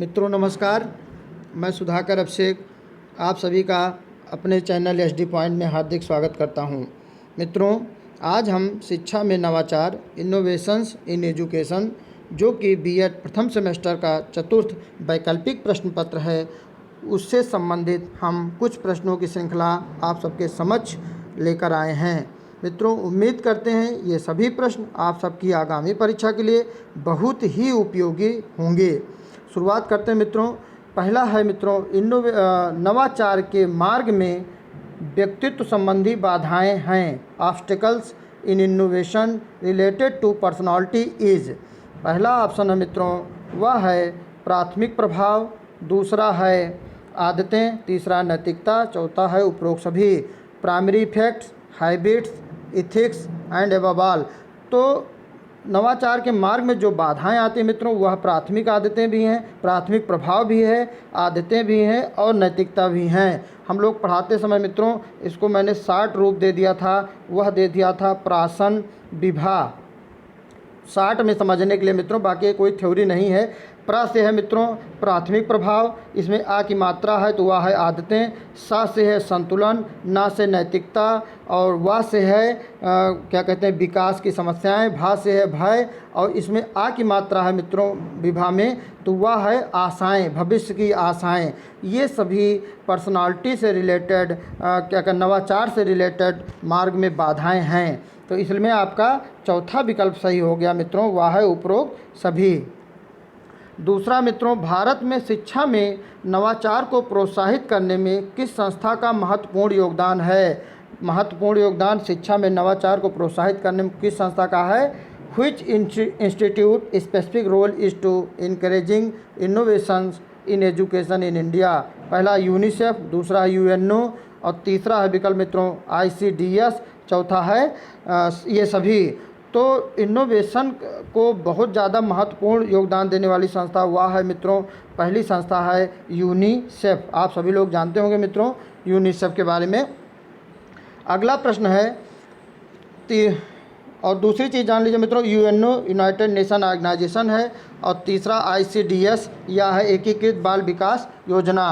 मित्रों नमस्कार, मैं सुधाकर अभिषेक आप सभी का अपने चैनल एसडी पॉइंट में हार्दिक स्वागत करता हूं। मित्रों, आज हम शिक्षा में नवाचार इनोवेशंस इन एजुकेशन जो कि बीएड प्रथम सेमेस्टर का चतुर्थ वैकल्पिक प्रश्न पत्र है, उससे संबंधित हम कुछ प्रश्नों की श्रृंखला आप सबके समक्ष लेकर आए हैं। मित्रों, उम्मीद करते हैं ये सभी प्रश्न आप सबकी आगामी परीक्षा के लिए बहुत ही उपयोगी होंगे। शुरुआत करते हैं मित्रों। पहला है मित्रों, नवाचार के मार्ग में व्यक्तित्व संबंधी बाधाएं हैं। Obstacles in innovation related to personality is. पहला ऑप्शन है मित्रों, वह है प्राथमिक प्रभाव, दूसरा है आदतें, तीसरा नैतिकता, चौथा है उपरोक्त सभी। Primary effects, habits, ethics and above all. तो नवाचार के मार्ग में जो बाधाएं आती हैं मित्रों, वह प्राथमिक आदतें भी हैं, प्राथमिक प्रभाव भी है, आदतें भी हैं और नैतिकता भी हैं। हम लोग पढ़ाते समय मित्रों इसको मैंने 60 रूप दे दिया था, वह दे दिया था प्रासन विभा। 60 में समझने के लिए मित्रों, बाकी कोई थ्योरी नहीं है। प्र से है मित्रों प्राथमिक प्रभाव, इसमें आ की मात्रा है तो वह है आदतें। सा से है संतुलन, ना से नैतिकता, और वा से है क्या कहते हैं विकास की समस्याएं, भा से है भय, और इसमें आ की मात्रा है मित्रों विभा में तो वह है आशाएं, भविष्य की आशाएं। ये सभी पर्सनालिटी से रिलेटेड नवाचार से रिलेटेड मार्ग में बाधाएं हैं। तो इसमें आपका चौथा विकल्प सही हो गया मित्रों, वह है उपरोक्त सभी। दूसरा मित्रों, भारत में शिक्षा में नवाचार को प्रोत्साहित करने में किस संस्था का महत्वपूर्ण योगदान है? महत्वपूर्ण योगदान शिक्षा में नवाचार को प्रोत्साहित करने में किस संस्था का है? Which institute specific role is to encouraging innovations in education in India? पहला यूनिसेफ, दूसरा यूएनओ और तीसरा है विकल्प मित्रों आईसीडीएस, चौथा है ये सभी। तो इनोवेशन को बहुत ज़्यादा महत्वपूर्ण योगदान देने वाली संस्था वह है मित्रों, पहली संस्था है यूनिसेफ। आप सभी लोग जानते होंगे मित्रों यूनिसेफ के बारे में। अगला प्रश्न है और दूसरी चीज़ जान लीजिए मित्रों, यूएनओ यूनाइटेड नेशन ऑर्गेनाइजेशन है और तीसरा आईसीडीएस यह है एकीकृत बाल विकास योजना।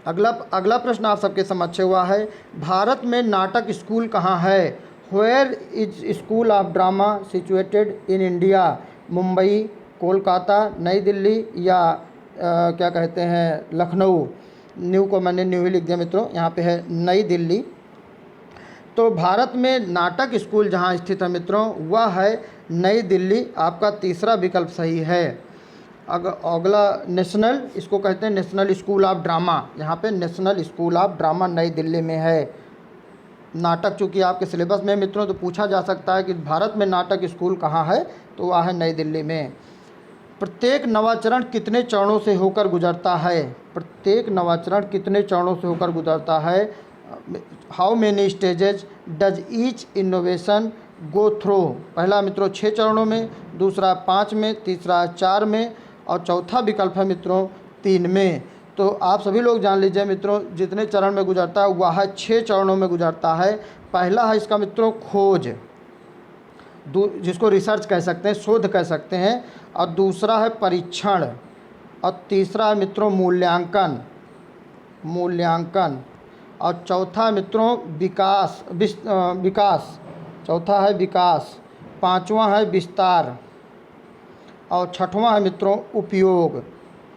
अगला प्रश्न आप सबके समक्ष हुआ है, भारत में नाटक स्कूल कहाँ है? Where is school of drama situated in India? Mumbai, Kolkata, नई दिल्ली या क्या कहते हैं लखनऊ? न्यू को मैंने न्यू ही लिख दिया मित्रों, यहाँ पे है नई दिल्ली। तो भारत में नाटक स्कूल जहाँ स्थित है मित्रों वह है नई दिल्ली। आपका तीसरा विकल्प सही है। अगला नेशनल, इसको कहते हैं नेशनल स्कूल ऑफ ड्रामा, यहाँ पे नेशनल स्कूल ऑफ ड्रामा नई दिल्ली में है। नाटक चूँकि आपके सिलेबस में मित्रों तो पूछा जा सकता है कि भारत में नाटक स्कूल कहाँ है, तो वह है नई दिल्ली में। प्रत्येक नवाचरण कितने चरणों से होकर गुजरता है? प्रत्येक नवाचरण कितने चरणों से होकर गुजरता है? How many stages does each innovation go through? पहला मित्रों 6 चरणों में, दूसरा 5 में, तीसरा 4 में और चौथा विकल्प है मित्रों 3 में। तो आप सभी लोग जान लीजिए मित्रों जितने चरण में गुजरता है वह 6 चरणों में गुजरता है। पहला है इसका मित्रों खोज, जिसको रिसर्च कह सकते हैं, शोध कह सकते हैं, और दूसरा है परीक्षण, और तीसरा है मित्रों मूल्यांकन, और चौथा मित्रों विकास, चौथा है विकास, पांचवा है विस्तार और छठवां है मित्रों उपयोग।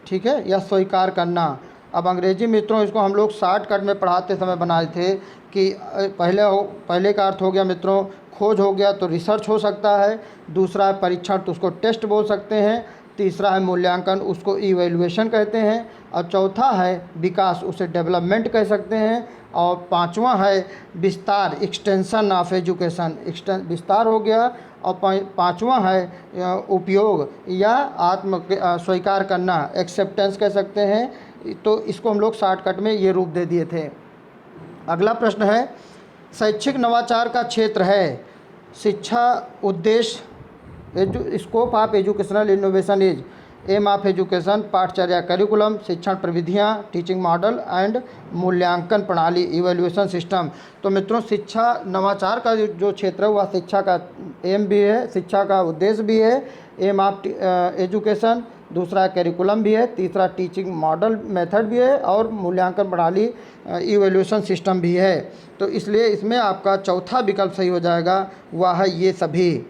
ठीक है, या स्वीकार करना। अब अंग्रेजी मित्रों इसको हम लोग शॉर्टकट में पढ़ाते समय बनाए थे कि पहले का अर्थ हो गया मित्रों खोज हो गया तो रिसर्च हो सकता है, दूसरा है परीक्षण तो उसको टेस्ट बोल सकते हैं, तीसरा है मूल्यांकन उसको इवैल्यूएशन कहते हैं, और चौथा है विकास उसे डेवलपमेंट कह सकते हैं, और पांचवा है विस्तार एक्सटेंशन ऑफ एजुकेशन, विस्तार हो गया, और पांचवा है उपयोग या स्वीकार करना, एक्सेप्टेंस कह सकते हैं। तो इसको हम लोग शॉर्टकट में ये रूप दे दिए थे। अगला प्रश्न है, शैक्षिक नवाचार का क्षेत्र है शिक्षा उद्देश्य, scope of educational innovation is, aim of education पाठचर्या करिकुलम, शिक्षण प्रविधियाँ टीचिंग मॉडल एंड मूल्यांकन प्रणाली इवैल्यूएशन सिस्टम। तो मित्रों शिक्षा नवाचार का जो क्षेत्र है वह शिक्षा का एम भी है, शिक्षा का उद्देश्य भी है, एम ऑफ एजुकेशन, दूसरा करिकुलम भी है, तीसरा टीचिंग मॉडल मेथड भी है और मूल्यांकन प्रणाली इवैल्यूएशन सिस्टम भी है। तो इसलिए इसमें आपका चौथा विकल्प सही हो जाएगा, वह है ये सभी।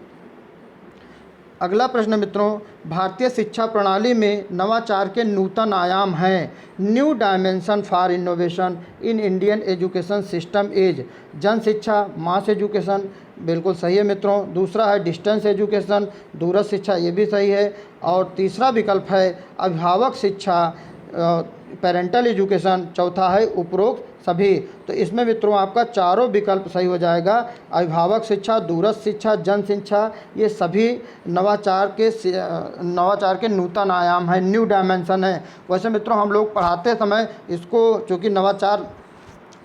अगला प्रश्न मित्रों, भारतीय शिक्षा प्रणाली में नवाचार के नूतन आयाम हैं। New dimension for innovation in Indian education system is जन शिक्षा, मास एजुकेशन, बिल्कुल सही है मित्रों। दूसरा है डिस्टेंस एजुकेशन, दूरस्थ शिक्षा, ये भी सही है। और तीसरा विकल्प है अभिभावक शिक्षा, पेरेंटल एजुकेशन। चौथा है उपरोक्त सभी। तो इसमें मित्रों आपका चारों विकल्प सही हो जाएगा। अभिभावक शिक्षा, दूरस्थ शिक्षा, जन शिक्षा, ये सभी नवाचार के नूतन आयाम हैं, न्यू डायमेंशन है। वैसे मित्रों हम लोग पढ़ाते समय इसको, चूँकि नवाचार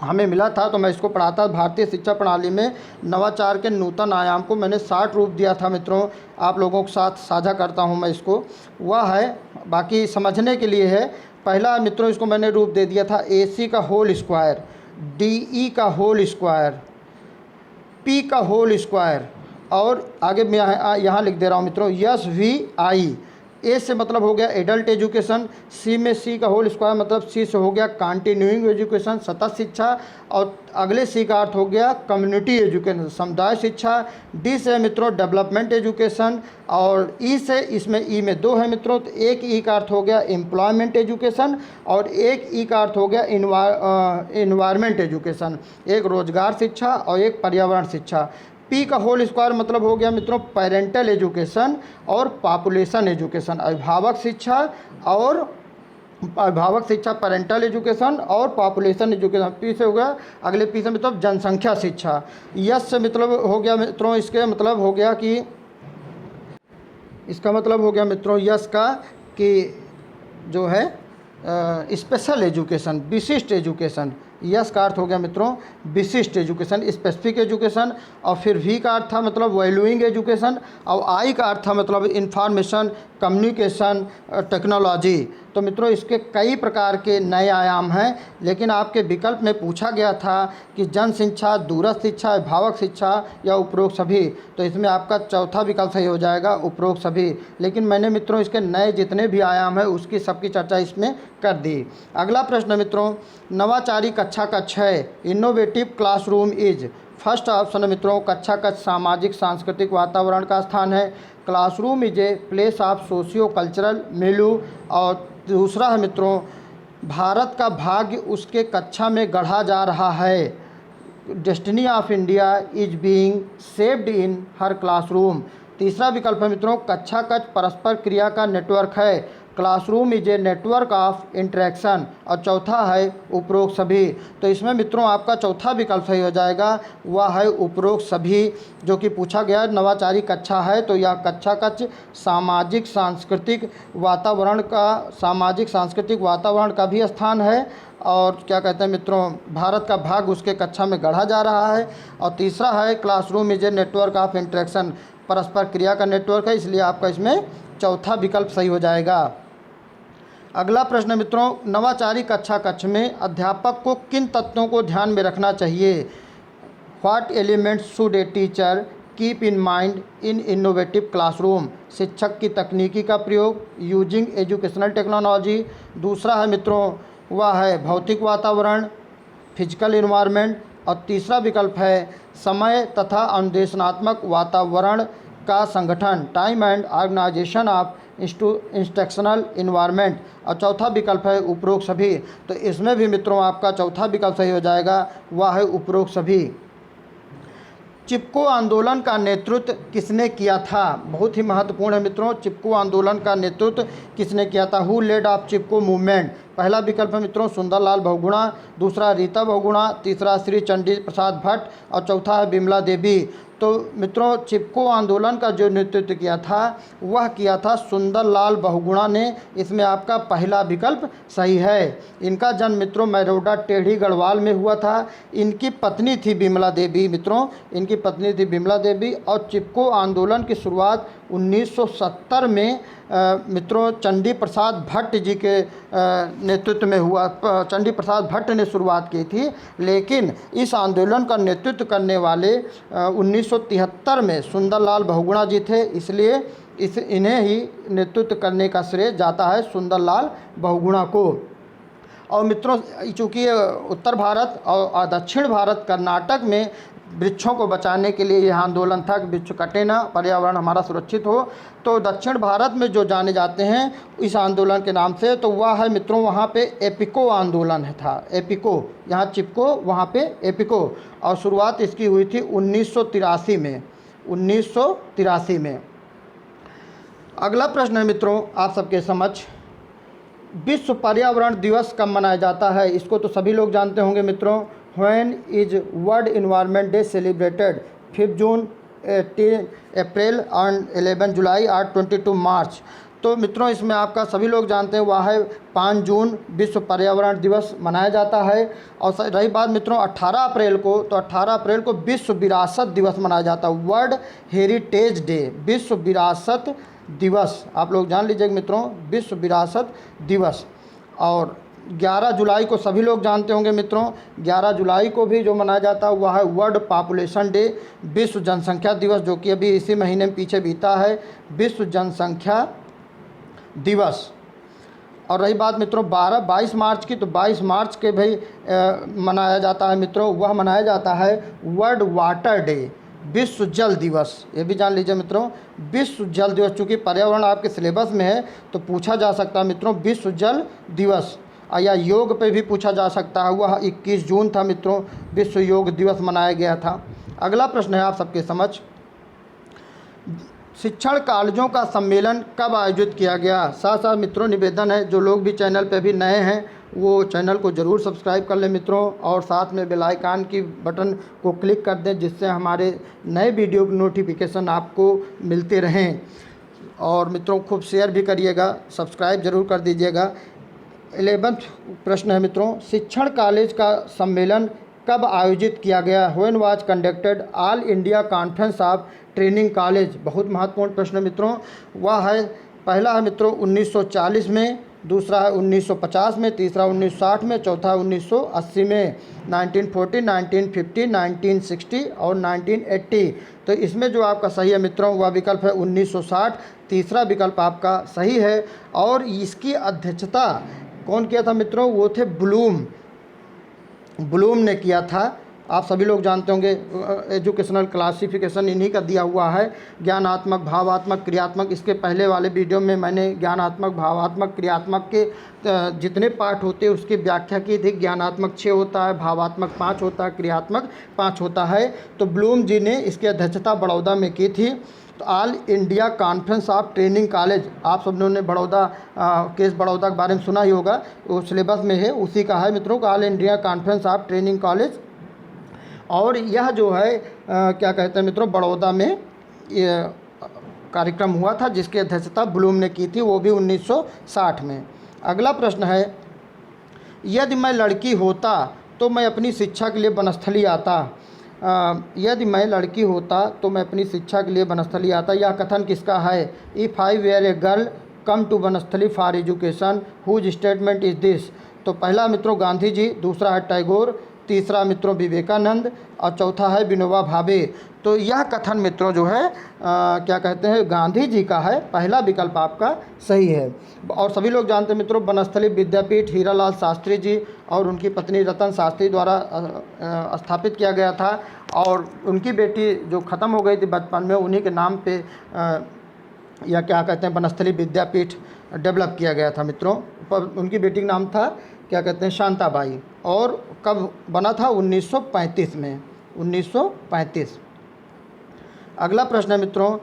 हमें मिला था तो मैं इसको पढ़ाता। भारतीय शिक्षा प्रणाली में नवाचार के नूतन आयाम को मैंने 60 रूप दिया था मित्रों, आप लोगों के साथ साझा करता हूं मैं इसको। वह है, बाकी समझने के लिए है। पहला मित्रों इसको मैंने रूप दे दिया था AC का होल स्क्वायर, DE का होल स्क्वायर, P का होल स्क्वायर, और आगे मैं यहाँ लिख दे रहा हूँ मित्रों SVI। ए से मतलब हो गया एडल्ट एजुकेशन, सी में सी का होल स्क्वायर मतलब सी से हो गया कंटिन्यूइंग एजुकेशन, सतत शिक्षा, और अगले सी का अर्थ हो गया कम्युनिटी एजुकेशन, समुदाय शिक्षा। डी से मित्रों डेवलपमेंट एजुकेशन, और ई से, इसमें ई में दो है मित्रों, तो एक ई का अर्थ हो गया एम्प्लॉयमेंट एजुकेशन और एक ई का अर्थ हो गया इन्वायरमेंट एजुकेशन, एक रोजगार शिक्षा और एक पर्यावरण शिक्षा। पी का होल स्क्वायर मतलब हो गया मित्रों पेरेंटल एजुकेशन और पॉपुलेशन एजुकेशन, अभिभावक शिक्षा पेरेंटल एजुकेशन और पॉपुलेशन एजुकेशन। पी से हो गया, अगले पी से मतलब जनसंख्या शिक्षा। यस से मतलब हो गया मित्रों, इसके मतलब हो गया कि इसका मतलब हो गया मित्रों यस का कि जो है स्पेशल एजुकेशन, विशिष्ट एजुकेशन। यस का अर्थ हो गया मित्रों विशिष्ट एजुकेशन, स्पेसिफिक एजुकेशन। और फिर वी का अर्थ था मतलब वैल्यूइंग एजुकेशन, और आई का अर्थ था मतलब इंफॉर्मेशन कम्युनिकेशन टेक्नोलॉजी। तो मित्रों इसके कई प्रकार के नए आयाम हैं, लेकिन आपके विकल्प में पूछा गया था कि जन शिक्षा, दूरस्थ शिक्षा, अभिभावक शिक्षा या उपरोक्त सभी। तो इसमें आपका चौथा विकल्प सही हो जाएगा, उपरोक्त सभी। लेकिन मैंने मित्रों इसके नए जितने भी आयाम हैं उसकी सबकी चर्चा इसमें कर दी। अगला प्रश्न मित्रों, नवाचारी कक्षा का 6 innovative classroom is. First option है मित्रों कक्षा का सामाजिक सांस्कृतिक वातावरण का स्थान है। Classroom is a place of socio cultural मिलू। और दूसरा है मित्रों भारत का भाग्य उसके कक्षा में गढ़ा जा रहा है। Destiny of India is being shaped in her classroom. तीसरा विकल्प है मित्रों कक्षा कक्ष परस्पर क्रिया का नेटवर्क है। Classroom is a network of interaction. और चौथा है उपरोक्त सभी। तो इसमें मित्रों आपका चौथा विकल्प सही हो जाएगा, वह है उपरोक्त सभी, जो कि पूछा गया नवाचारी कक्षा है तो यह कक्षा कक्ष सामाजिक सांस्कृतिक वातावरण का भी स्थान है। और क्या कहते हैं मित्रों भारत का भाग उसके कक्षा में गढ़ा जा रहा है। और तीसरा है classroom is a network of interaction, परस्पर क्रिया का नेटवर्क है, इसलिए आपका इसमें चौथा विकल्प सही हो जाएगा। अगला प्रश्न मित्रों, नवाचारी कक्षा कक्ष में अध्यापक को किन तत्वों को ध्यान में रखना चाहिए? What elements should a teacher keep in mind in innovative classroom? शिक्षक की तकनीकी का प्रयोग, यूजिंग एजुकेशनल टेक्नोलॉजी। दूसरा है मित्रों वह है भौतिक वातावरण, फिजिकल इन्वायरमेंट। और तीसरा विकल्प है समय तथा अनुदेशनात्मक वातावरण का संगठन, time and organisation of instructional environment. और चौथा विकल्प है उपरोक्त सभी। तो इसमें भी मित्रों आपका चौथा विकल्प सही हो जाएगा, वह है उपरोक्त सभी। चिपको आंदोलन का नेतृत्व किसने किया था? बहुत ही महत्वपूर्ण है मित्रों, चिपको आंदोलन का नेतृत्व किसने किया था? Who laid off Chipko movement? पहला विकल्प है मित्रों सुंदरलाल बहुगुणा, दूसरा रीता बहुगुणा, तीसरा श्री चंडी प्रसाद भट्ट और चौथा है बिमला देवी। तो मित्रों चिपको आंदोलन का जो नेतृत्व किया था वह किया था सुंदरलाल बहुगुणा ने। इसमें आपका पहला विकल्प सही है। इनका जन्म मित्रों मैरोडा टेढ़ी गढ़वाल में हुआ था। इनकी पत्नी थी बिमला देवी मित्रों, इनकी पत्नी थी बिमला देवी। और चिपको आंदोलन की शुरुआत 1970 में मित्रों चंडी प्रसाद भट्ट जी के नेतृत्व में हुआ। चंडी प्रसाद भट्ट ने शुरुआत की थी, लेकिन इस आंदोलन का नेतृत्व करने वाले 1973 में सुंदरलाल बहुगुणा जी थे, इसलिए इन्हें ही नेतृत्व करने का श्रेय जाता है सुंदरलाल बहुगुणा को। और मित्रों, चूँकि उत्तर भारत और दक्षिण भारत कर्नाटक में वृक्षों को बचाने के लिए यह आंदोलन था कि वृक्ष कटे ना, पर्यावरण हमारा सुरक्षित हो, तो दक्षिण भारत में जो जाने जाते हैं इस आंदोलन के नाम से, तो वह है मित्रों वहाँ पे एपिको आंदोलन था। एपिको, यहाँ चिपको, वहाँ पे एपिको। और शुरुआत इसकी हुई थी 1983 में, 1983 में। अगला प्रश्न है मित्रों आप सबके समक्ष, विश्व पर्यावरण दिवस कब मनाया जाता है? इसको तो सभी लोग जानते होंगे मित्रों। When is world environment day celebrated? 5 June, 18 April and 11 जुलाई और 22 मार्च। तो मित्रों इसमें आपका सभी लोग जानते हैं वह है 5 जून विश्व पर्यावरण दिवस मनाया जाता है। और रही बात मित्रों 18 अप्रैल को, तो 18 अप्रैल को विश्व विरासत दिवस मनाया जाता है, वर्ल्ड हेरिटेज डे, विश्व विरासत दिवस। आप लोग जान लीजिए मित्रों, विश्व विरासत दिवस। और 11 जुलाई को सभी लोग जानते होंगे मित्रों, 11 जुलाई को भी जो मनाया जाता है वह है वर्ल्ड पॉपुलेशन डे, विश्व जनसंख्या दिवस, जो कि अभी इसी महीने में पीछे बीता है, विश्व जनसंख्या दिवस। और रही बात मित्रों 22 मार्च की, तो 22 मार्च के भाई मनाया जाता है मित्रों, वह मनाया जाता है वर्ल्ड वाटर डे, विश्व जल दिवस। ये भी जान लीजिए मित्रों, विश्व जल दिवस। चूँकि पर्यावरण आपके सिलेबस में है तो पूछा जा सकता है मित्रों विश्व जल दिवस। या योग पे भी पूछा जा सकता है, वह 21 जून था मित्रों, विश्व योग दिवस मनाया गया था। अगला प्रश्न है आप सबके समक्ष, शिक्षण कॉलेजों का सम्मेलन कब आयोजित किया गया? साथ साथ मित्रों निवेदन है, जो लोग भी चैनल पे अभी नए हैं वो चैनल को ज़रूर सब्सक्राइब कर लें मित्रों, और साथ में बेल आइकन की बटन को क्लिक कर दें, जिससे हमारे नए वीडियो की नोटिफिकेशन आपको मिलते रहें। और मित्रों खूब शेयर भी करिएगा, सब्सक्राइब ज़रूर कर दीजिएगा। 11वां प्रश्न है मित्रों, शिक्षण कॉलेज का सम्मेलन कब आयोजित किया गया? When was conducted all India conference of training college? बहुत महत्वपूर्ण प्रश्न मित्रों। वह है, पहला है मित्रों 1940 में, दूसरा है 1950 में, तीसरा 1960 में, चौथा 1980 में, 1940, 1950, 1960 और 1980। तो इसमें जो आपका सही है मित्रों वह विकल्प है 1960, तीसरा विकल्प आपका सही है। और इसकी अध्यक्षता कौन किया था मित्रों? वो थे ब्लूम ने किया था। आप सभी लोग जानते होंगे एजुकेशनल क्लासिफिकेशन इन्हीं का दिया हुआ है, ज्ञानात्मक, भावात्मक, क्रियात्मक। इसके पहले वाले वीडियो में मैंने ज्ञानात्मक, भावात्मक, क्रियात्मक के जितने पार्ट होते हैं उसकी व्याख्या की थी। ज्ञानात्मक 6 होता है, भावात्मक 5 होता है, क्रियात्मक 5 होता है। तो ब्लूम जी ने इसकी अध्यक्षता बड़ौदा में की थी। तो all India conference of training college, आप सब लोगों ने बड़ौदा केस बड़ौदा के बारे में सुना ही होगा, वो सिलेबस में है, उसी का है मित्रों, all India conference of training college. और यह जो है क्या कहते हैं मित्रों, बड़ौदा में ये कार्यक्रम हुआ था जिसकी अध्यक्षता ब्लूम ने की थी, वो भी 1960 में। अगला प्रश्न है, यदि मैं लड़की होता तो मैं अपनी शिक्षा के लिए वनस्थली आता? यदि मैं लड़की होता तो मैं अपनी शिक्षा के लिए वनस्थली आता, यह कथन किसका है? If I were a girl come to Banasthali for education, whose statement is this? तो पहला मित्रों गांधी जी, दूसरा है टैगोर, तीसरा मित्रों विवेकानंद और चौथा है विनोबा भावे। तो यह कथन मित्रों जो है क्या कहते हैं, गांधी जी का है, पहला विकल्प आपका सही है। और सभी लोग जानते हैं मित्रों वनस्थली विद्यापीठ हीरालाल शास्त्री जी और उनकी पत्नी रतन शास्त्री द्वारा स्थापित किया गया था। और उनकी बेटी जो ख़त्म हो गई थी बचपन में, उन्हीं के नाम पे या क्या कहते हैं वनस्थली विद्यापीठ डेवलप किया गया था मित्रों। पर उनकी बेटी का नाम था क्या कहते हैं शांताबाई। और कब बना था? 1935 में, 1935। अगला प्रश्न है मित्रों,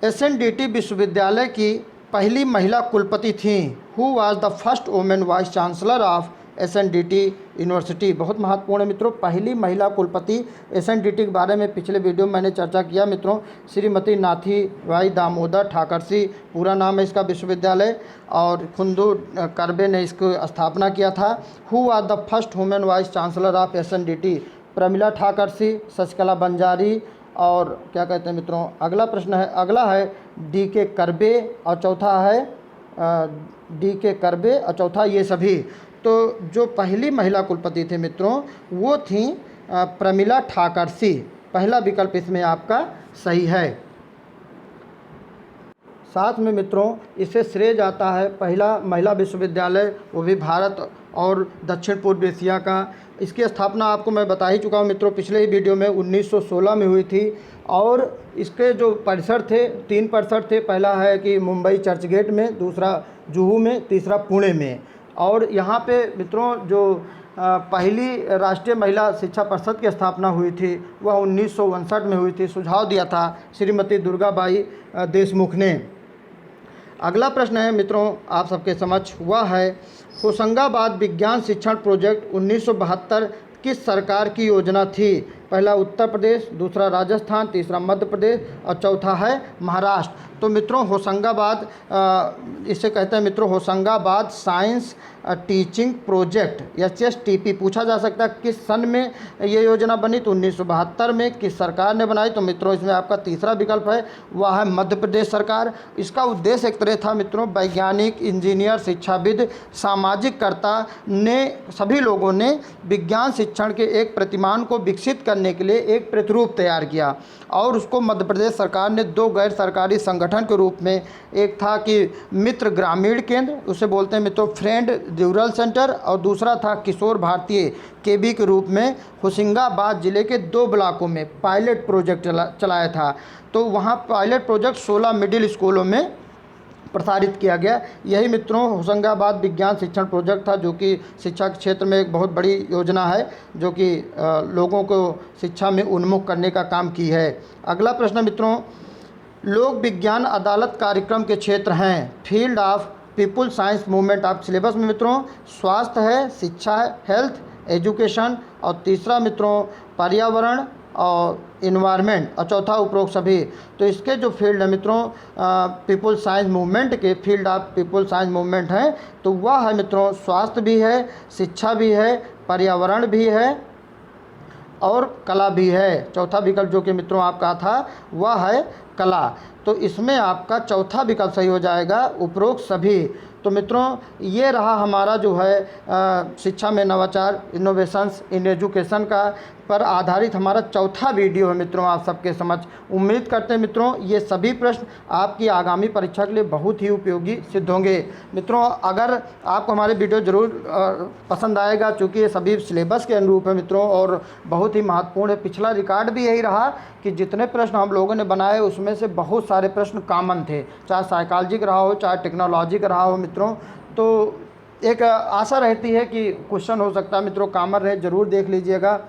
SNDT विश्वविद्यालय की पहली महिला कुलपति थी? Who was the first women vice chancellor of SNDT university? बहुत महत्वपूर्ण है मित्रों, पहली महिला कुलपति SNDT के बारे में पिछले वीडियो में मैंने चर्चा किया मित्रों, श्रीमती नाथी बाई दामोदर ठाकरसी पूरा नाम है इसका विश्वविद्यालय, और खुंदू करबे ने इसको स्थापना किया था। Who was the first women vice chancellor of SNDT? Premila Thackersey, Shashikala Banjari और क्या कहते हैं मित्रों, अगला प्रश्न है, अगला है DK करबे और चौथा है DK करबे और चौथा ये सभी। तो जो पहली महिला कुलपति थे मित्रों वो थी प्रमिला ठाकरसी, पहला विकल्प इसमें आपका सही है। साथ में मित्रों इसे श्रेय जाता है पहला महिला विश्वविद्यालय, वो भी भारत और दक्षिण पूर्व एशिया का। इसकी स्थापना आपको मैं बता ही चुका हूँ मित्रों पिछले ही वीडियो में, 1916 में हुई थी। और इसके जो परिसर थे 3 परिसर थे, पहला है कि मुंबई चर्च गेट में, दूसरा जुहू में, तीसरा पुणे में। और यहाँ पे मित्रों जो पहली राष्ट्रीय महिला शिक्षा परिषद की स्थापना हुई थी वह 1959 में हुई थी। सुझाव दिया था श्रीमती दुर्गाबाई देशमुख ने। अगला प्रश्न है मित्रों आप सबके समक्ष, वह है होशंगाबाद विज्ञान शिक्षण प्रोजेक्ट 1972 किस सरकार की योजना थी? पहला उत्तर प्रदेश, दूसरा राजस्थान, तीसरा मध्य प्रदेश और चौथा है महाराष्ट्र। तो मित्रों होशंगाबाद इसे कहते हैं मित्रों Hoshangabad science teaching project, SSTP। पूछा जा सकता है किस सन में ये योजना बनी, तो 1972 में। किस सरकार ने बनाई, तो मित्रों इसमें आपका तीसरा विकल्प है, वह है मध्य प्रदेश सरकार। इसका उद्देश्य एक तरह था मित्रों वैज्ञानिक, इंजीनियर, शिक्षाविद, सामाजिक कर्ता ने, सभी लोगों ने विज्ञान शिक्षण के एक प्रतिमान को विकसित करने के लिए एक प्रतिरूप तैयार किया। और उसको मध्य प्रदेश सरकार ने 2 गैर सरकारी संगठन के रूप में, एक था कि मित्र ग्रामीण केंद्र, उसे बोलते हैं मित्रों फ्रेंड रूरल सेंटर, और दूसरा था किशोर भारतीय KB के रूप में होशंगाबाद ज़िले के 2 ब्लॉकों में पायलट प्रोजेक्ट चलाया था। तो वहाँ पायलट प्रोजेक्ट 16 मिडिल स्कूलों में प्रसारित किया गया। यही मित्रों होशंगाबाद विज्ञान शिक्षण प्रोजेक्ट था, जो कि शिक्षा के क्षेत्र में एक बहुत बड़ी योजना है, जो कि लोगों को शिक्षा में उन्मुख करने का काम की है। अगला प्रश्न मित्रों, लोक विज्ञान अदालत कार्यक्रम के क्षेत्र हैं field of people science movement. आप सिलेबस में मित्रों स्वास्थ्य है, शिक्षा है, हेल्थ एजुकेशन, और तीसरा मित्रों पर्यावरण और इन्वायरमेंट, और चौथा उपरोक्त सभी। तो इसके जो फील्ड है मित्रों पीपल साइंस मूवमेंट के field of people science movement हैं, तो वह है मित्रों स्वास्थ्य भी है, शिक्षा भी है, पर्यावरण भी है और कला भी है। चौथा विकल्प जो कि मित्रों आपका था वह है कला। तो इसमें आपका चौथा विकल्प सही हो जाएगा, उपरोक्त सभी। तो मित्रों ये रहा हमारा जो है शिक्षा में नवाचार, इनोवेशंस इन एजुकेशन का पर आधारित हमारा चौथा वीडियो है मित्रों आप सबके समझ। उम्मीद करते हैं मित्रों ये सभी प्रश्न आपकी आगामी परीक्षा के लिए बहुत ही उपयोगी सिद्ध होंगे। मित्रों अगर आपको हमारे वीडियो ज़रूर पसंद आएगा, चूँकि ये सभी सिलेबस के अनुरूप है मित्रों और बहुत ही महत्वपूर्ण है। पिछला रिकॉर्ड भी यही रहा कि जितने प्रश्न हम लोगों ने बनाए उसमें से बहुत सारे प्रश्न कॉमन थे, चाहे साइकोलॉजी का रहा हो, चाहे टेक्नोलॉजी का रहा हो मित्रों। तो एक आशा रहती है कि क्वेश्चन हो सकता है मित्रों कॉमन रहे, ज़रूर देख लीजिएगा।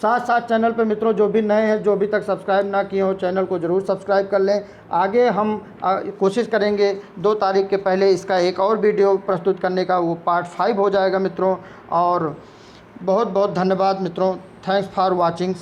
साथ साथ चैनल पर मित्रों जो भी नए हैं, जो अभी तक सब्सक्राइब ना किए हो, चैनल को ज़रूर सब्सक्राइब कर लें। आगे हम कोशिश करेंगे 2 तारीख के पहले इसका एक और वीडियो प्रस्तुत करने का, वो पार्ट 5 हो जाएगा मित्रों। और बहुत बहुत धन्यवाद मित्रों, थैंक्स फॉर वॉचिंग।